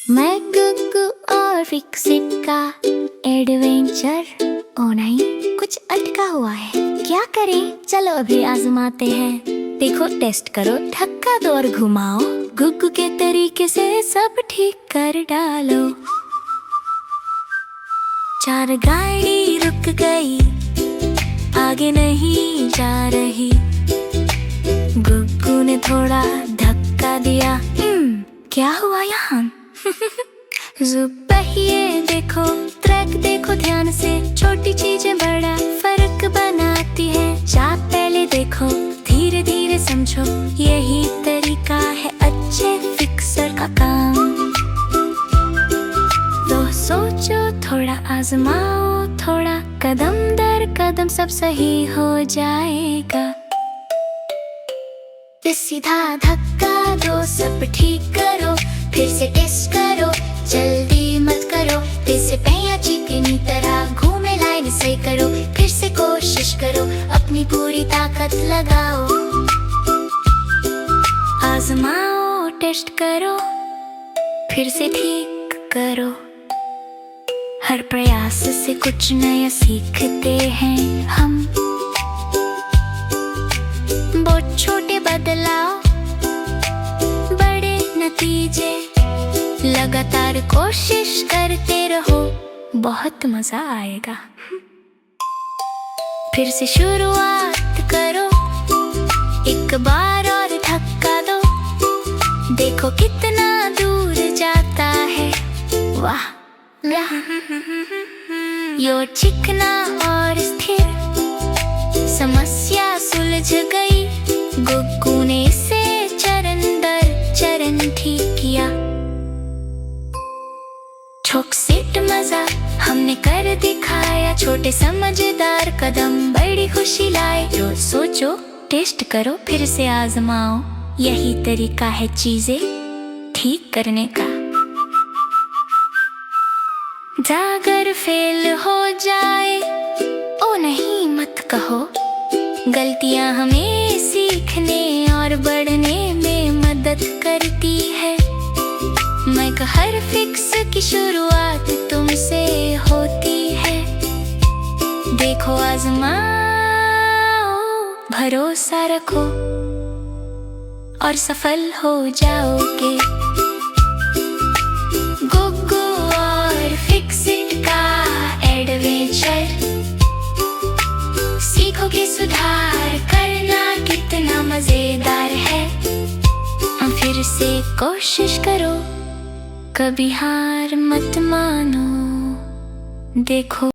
मैं गुग्गू और फिक्सिट का एडवेंचर। ओ नहीं, कुछ अटका हुआ है। क्या करें? चलो अभी आजमाते हैं। देखो, टेस्ट करो, धक्का दो और घुमाओ। गुग्गू के तरीके से सब ठीक कर डालो। चार गाड़ी रुक गई, आगे नहीं जा रही। गुग्गू ने थोड़ा धक्का दिया। क्या हुआ यहाँ? पहिए देखो, ट्रैक देखो ध्यान से। छोटी चीजें बड़ा फर्क बनाती है। चाप पहले देखो, धीरे धीरे समझो। यही तरीका है अच्छे फिक्सर का काम। तो सोचो, थोड़ा आजमाओ, थोड़ा कदम दर कदम सब सही हो जाएगा। सीधा धक्का दो, सब ठीक करो। फिर से टेस्ट करो, जल्दी मत करो। फिर से पहिया चिकनी तरह घूमे, लाइन सही करो। फिर से कोशिश करो, अपनी पूरी ताकत लगाओ। आजमाओ, टेस्ट करो, फिर से ठीक करो। हर प्रयास से कुछ नया सीखते हैं हम। बहुत छोटे बदलाव, बड़े नतीजे। लगातार कोशिश करते रहो, बहुत मजा आएगा। फिर से शुरुआत करो, एक बार और धक्का दो। देखो कितना दूर जाता है। वाह, यो चिकना और स्थिर। समस्या सुलझ गई। गुग्गू ने इसे चरण दर चरण ठीक किया। फिक्सिट मजा हमने कर दिखाया। छोटे समझदार कदम बड़ी खुशी लाए। रोज सोचो, टेस्ट करो, फिर से आजमाओ। यही तरीका है चीजें ठीक करने का। अगर फेल हो जाए, ओ नहीं मत कहो। गलतियां हमें सीखने और बढ़ने में मदद करती है। मैं हर फिक्स की शुरुआत तुमसे होती है। देखो, आजमाओ, भरोसा रखो और सफल हो जाओगे। गुग्गू और फिक्सिट का एडवेंचर। सीखोगे सुधार करना कितना मजेदार है। फिर से कोशिश करो, कभी हार मत मानो। देखो